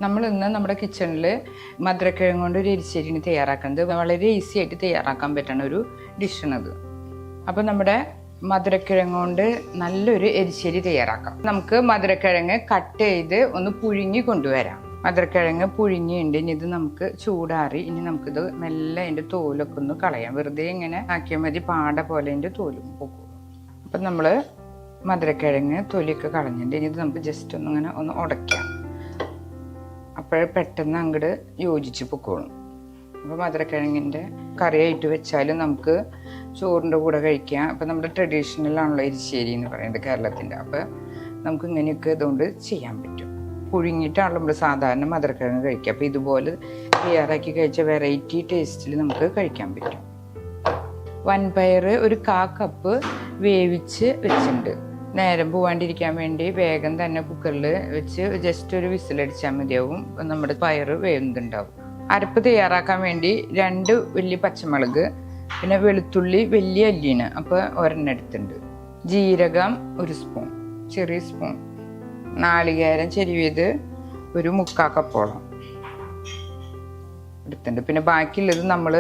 നമ്മൾ ഇന്ന് നമ്മുടെ കിച്ചണിൽ മധുരക്കിഴങ്ങ് കൊണ്ട് ഒരു എരിശ്ശേരിന് തയ്യാറാക്കുന്നത് വളരെ ഈസി ആയിട്ട് തയ്യാറാക്കാൻ പറ്റുന്ന ഒരു ഡിഷാണത്. അപ്പോൾ നമ്മുടെ മധുരക്കിഴങ്ങ് കൊണ്ട് നല്ലൊരു എരിശ്ശേരി തയ്യാറാക്കാം. നമുക്ക് മധുരക്കിഴങ്ങ് കട്ട് ചെയ്ത് ഒന്ന് പുഴുങ്ങി കൊണ്ടുവരാം. മധുരക്കിഴങ്ങ് പുഴുങ്ങിയുണ്ട്. ഇനി ഇത് നമുക്ക് ചൂടാറി ഇനി നമുക്കിത് മെല്ലെ അതിൻ്റെ തോലൊക്കെ ഒന്ന് കളയാം. വെറുതെ ഇങ്ങനെ ആക്കിയാൽ മതി, പാട പോലെ അതിൻ്റെ തോലും പോകും. അപ്പം നമ്മൾ മധുരക്കിഴങ്ങ് തൊലിയൊക്കെ കളഞ്ഞിട്ട് ഇനി ഇത് നമുക്ക് ജസ്റ്റ് ഒന്നിങ്ങനെ ഒന്ന് ഉടയ്ക്കാം. അപ്പോഴേ പെട്ടെന്ന് അങ്ങോട്ട് യോജിച്ച് പൊക്കോളും. അപ്പോൾ മധുരക്കിഴങ്ങിൻ്റെ കറിയായിട്ട് വെച്ചാലും നമുക്ക് ചോറിൻ്റെ കൂടെ കഴിക്കാം. അപ്പോൾ നമ്മുടെ ട്രഡീഷണലാണല്ലോ എരിശ്ശേരി എന്ന് പറയുന്നത് കേരളത്തിൻ്റെ. അപ്പോൾ നമുക്ക് ഇങ്ങനെയൊക്കെ ഇതുകൊണ്ട് ചെയ്യാൻ പറ്റും. പുഴുങ്ങിയിട്ടാണല്ലോ നമ്മൾ സാധാരണ മധുരക്കിഴങ്ങ് കഴിക്കുക. അപ്പോൾ ഇതുപോലെ തയ്യാറാക്കി കഴിച്ച വെറൈറ്റി ടേസ്റ്റിൽ നമുക്ക് കഴിക്കാൻ പറ്റും. വൻപയർ ഒരു 1/4 കപ്പ് വേവിച്ച് വെച്ചിട്ടുണ്ട്. നേരം പോവാണ്ടിരിക്കാൻ വേണ്ടി വേഗം തന്നെ കുക്കറിൽ വെച്ച് ജസ്റ്റ് ഒരു വിസിലടിച്ചാൽ മതിയാവും. നമ്മുടെ പയർ വേവുന്നുണ്ടാവും. അരപ്പ് തയ്യാറാക്കാൻ വേണ്ടി 2 വലിയ പച്ചമുളക്, പിന്നെ വെളുത്തുള്ളി വലിയ അല്ലിയാണ്, അപ്പോൾ ഒരെണ്ണം എടുത്തിട്ടുണ്ട്. ജീരകം 1 സ്പൂൺ, ചെറിയ സ്പൂൺ. നാളികേരം ചെരുവിയത് ഒരു 1/4 കപ്പോളം എടുത്തിട്ടുണ്ട്. പിന്നെ ബാക്കിയുള്ളത് നമ്മൾ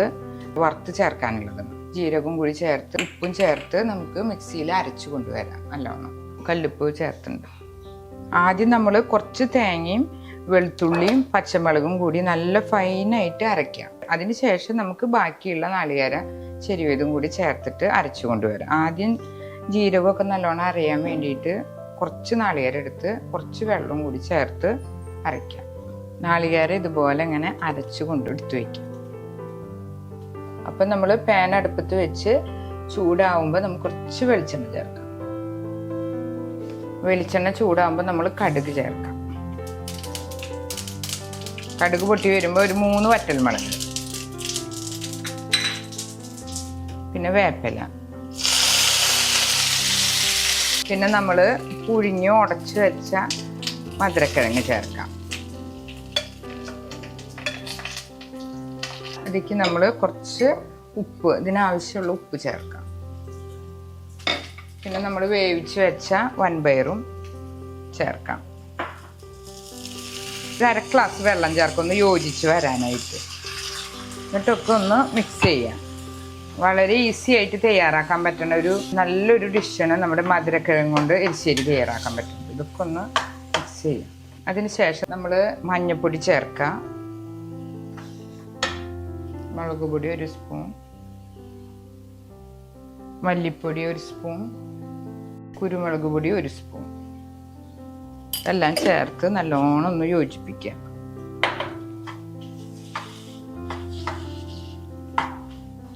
വറുത്ത് ചേർക്കാനുള്ളത്. ജീരകവും കൂടി ചേർത്ത് ഉപ്പും ചേർത്ത് നമുക്ക് മിക്സിയിൽ അരച്ചു കൊണ്ടുവരാം. നല്ലോണം കല്ലുപ്പ് ചേർത്തിട്ടുണ്ട്. ആദ്യം നമ്മൾ കുറച്ച് തേങ്ങയും വെളുത്തുള്ളിയും പച്ചമുളകും കൂടി നല്ല ഫൈനായിട്ട് അരയ്ക്കാം. അതിന് ശേഷം നമുക്ക് ബാക്കിയുള്ള നാളികേര ചെരുവതും കൂടി ചേർത്തിട്ട് അരച്ചു കൊണ്ടുവരാം. ആദ്യം ജീരകമൊക്കെ നല്ലോണം അരയാൻ വേണ്ടിയിട്ട് കുറച്ച് നാളികേരം എടുത്ത് കുറച്ച് വെള്ളം കൂടി ചേർത്ത് അരയ്ക്കാം. നാളികേരം ഇതുപോലെ ഇങ്ങനെ അരച്ചു കൊണ്ടെടുത്ത് വയ്ക്കാം. അപ്പം നമ്മൾ പാൻ അടുപ്പത്ത് വെച്ച് ചൂടാവുമ്പോൾ നമുക്ക് കുറച്ച് വെളിച്ചെണ്ണ ചേർക്കാം. വെളിച്ചെണ്ണ ചൂടാവുമ്പോൾ നമ്മൾ കടുക് ചേർക്കാം. കടുക് പൊട്ടി വരുമ്പോൾ ഒരു 3 വറ്റൽമുളക്, പിന്നെ വേപ്പില, പിന്നെ നമ്മൾ പുഴുങ്ങി ഉടച്ച് വെച്ച മധുരക്കിഴങ്ങ് ചേർക്കാം. അതിലേക്ക് നമ്മൾ കുറച്ച് ഉപ്പ്, ഇതിനാവശ്യമുള്ള ഉപ്പ് ചേർക്കാം. പിന്നെ നമ്മൾ വേവിച്ച് വെച്ച വൻപയറും ചേർക്കാം. 1/2 ഗ്ലാസ് വെള്ളം ചേർക്കാം ഒന്ന് യോജിച്ച് വരാനായിട്ട്. എന്നിട്ടൊക്കെ ഒന്ന് മിക്സ് ചെയ്യാം. വളരെ ഈസി ആയിട്ട് തയ്യാറാക്കാൻ പറ്റുന്ന ഒരു നല്ലൊരു ഡിഷാണ് നമ്മുടെ മധുരക്കിഴങ്ങ് കൊണ്ട് എരിശ്ശേരി തയ്യാറാക്കാൻ പറ്റുന്നത്. ഇതൊക്കെ ഒന്ന് മിക്സ് ചെയ്യാം. അതിന് ശേഷം നമ്മൾ മഞ്ഞൾപ്പൊടി ചേർക്കാം, മുളക് പൊടി 1 സ്പൂൺ, മല്ലിപ്പൊടി 1 സ്പൂൺ, കുരുമുളക് പൊടി 1 സ്പൂൺ, എല്ലാം ചേർത്ത് നല്ലോണം ഒന്ന് യോജിപ്പിക്കാം.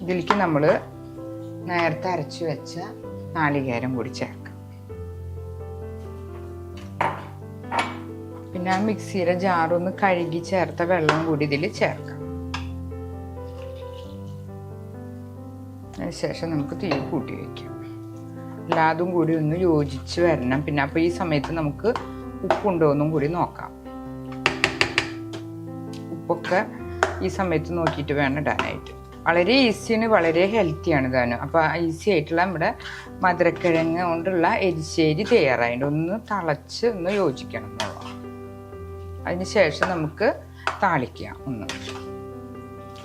ഇതിലേക്ക് നമ്മൾ നേരത്തെ അരച്ചു വെച്ച നാളികേരം കൂടി ചേർക്കാം. പിന്നെ ആ മിക്സിയുടെ ജാറൊന്ന് കഴുകി ചേർത്ത വെള്ളം കൂടി ഇതിൽ ചേർക്കാം. അതിനുശേഷം നമുക്ക് തീ കൂട്ടി വയ്ക്കാം. എല്ലാതും കൂടി ഒന്ന് യോജിച്ച് വരണം. പിന്നെ അപ്പോൾ ഈ സമയത്ത് നമുക്ക് ഉപ്പുണ്ടോ എന്നും കൂടി നോക്കാം. ഉപ്പൊക്കെ ഈ സമയത്ത് നോക്കിയിട്ട് വേണം ഇടാനായിട്ട്. വളരെ ഈസിയാണ്, വളരെ ഹെൽത്തിയാണ് ഇതാണ്. അപ്പോൾ ഈസി ആയിട്ടുള്ള നമ്മുടെ മധുരക്കിഴങ്ങ് കൊണ്ടുള്ള എരിശ്ശേരി തയ്യാറായിട്ട് ഒന്ന് തിളച്ച് ഒന്ന് യോജിക്കണം എന്നുള്ളതാണ്. അതിന് ശേഷം നമുക്ക് താളിക്കാം.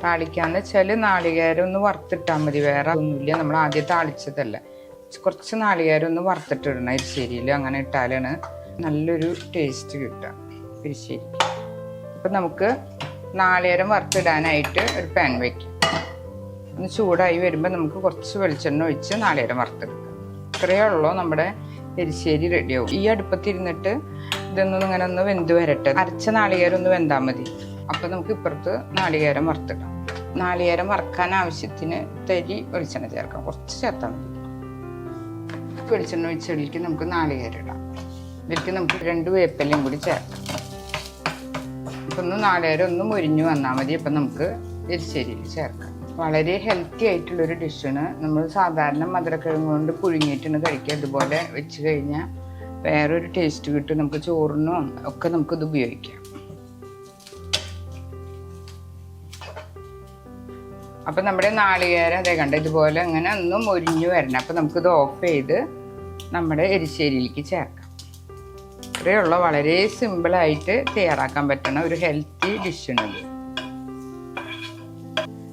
താളിക്കാന്ന് വെച്ചാൽ നാളികേരം ഒന്ന് വറുത്തിട്ടാൽ മതി, വേറെ ഒന്നുമില്ല. നമ്മൾ ആദ്യം താളിച്ചതല്ല, കുറച്ച് നാളികേരം ഒന്ന് വറുത്തിട്ടിടണം എരിശ്ശേരിയിൽ. അങ്ങനെ ഇട്ടാലാണ് നല്ലൊരു ടേസ്റ്റ് കിട്ടുക എരിശ്ശേരി. അപ്പം നമുക്ക് നാളികേരം വറുത്തിടാനായിട്ട് ഒരു പാൻ വയ്ക്കാം. ഒന്ന് ചൂടായി വരുമ്പോൾ നമുക്ക് കുറച്ച് വെളിച്ചെണ്ണ ഒഴിച്ച് നാളികേരം വറുത്തെടുക്കാം. ഇത്രയേ ഉള്ളൂ, നമ്മുടെ എരിശ്ശേരി റെഡിയാവും. ഈ അടുപ്പത്തിരുന്നിട്ട് ഇതൊന്നും ഇങ്ങനെ ഒന്ന് വെന്ത് വരട്ടെ. അരച്ച നാളികേരം ഒന്ന് വെന്താൽ മതി. അപ്പോൾ നമുക്ക് ഇപ്പുറത്ത് നാളികേരം വറുത്തിടാം. നാളികേരം വറുക്കാൻ ആവശ്യത്തിന് തരി വെളിച്ചെണ്ണ ചേർക്കാം, കുറച്ച് ചേർത്താൽ മതി. വെളിച്ചെണ്ണ ഒഴിച്ചതിലേക്ക് നമുക്ക് നാളികേരം ഇടാം. ഇതിലേക്ക് നമുക്ക് 2 വേപ്പിലയും കൂടി ചേർക്കാം. അപ്പം ഒന്ന് നാളികേരം ഒന്ന് മുരിഞ്ഞു വന്നാൽ മതി. അപ്പം നമുക്ക് എരിശ്ശേരിയിൽ ചേർക്കാം. വളരെ ഹെൽത്തി ആയിട്ടുള്ളൊരു ഡിഷാണ്. നമ്മൾ സാധാരണ മധുരക്കിഴങ്ങ് കൊണ്ട് പുഴുങ്ങിയിട്ടാണ് കഴിക്കുക. ഇതുപോലെ വെച്ച് കഴിഞ്ഞാൽ വേറൊരു ടേസ്റ്റ് കിട്ടും. നമുക്ക് ചോറിനും ഒക്കെ നമുക്കിത് ഉപയോഗിക്കാം. അപ്പം നമ്മുടെ നാളികേരം അതേ കണ്ട ഇതുപോലെ അങ്ങനെ ഒന്ന് മൊരിഞ്ഞു വരണം. അപ്പം നമുക്കിത് ഓഫ് ചെയ്ത് നമ്മുടെ എരിശ്ശേരിയിലേക്ക് ചേർക്കാം. ഇത്രയുള്ള വളരെ സിമ്പിളായിട്ട് തയ്യാറാക്കാൻ പറ്റുന്ന ഒരു ഹെൽത്തി ഡിഷാണിത്.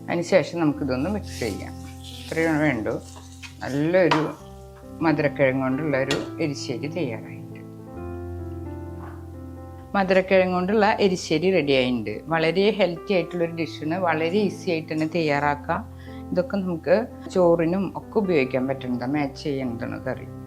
അതിനുശേഷം നമുക്കിതൊന്ന് മിക്സ് ചെയ്യാം. ഇത്രയാണ് വേണ്ടു. നല്ലൊരു മധുരക്കിഴങ്ങ് കൊണ്ടുള്ള ഒരു എരിശ്ശേരി തയ്യാറായിട്ടുണ്ട്. മധുരക്കിഴങ്ങ് കൊണ്ടുള്ള എരിശ്ശേരി റെഡി ആയിട്ടുണ്ട്. വളരെ ഹെൽത്തി ആയിട്ടുള്ളൊരു ഡിഷാണ്. വളരെ ഈസി ആയിട്ട് തന്നെ തയ്യാറാക്കാം. ഇതൊക്കെ നമുക്ക് ചോറിനും ഒക്കെ ഉപയോഗിക്കാൻ പറ്റുന്നതാണ്, മാച്ച് ചെയ്യുന്നതാണ് കറി.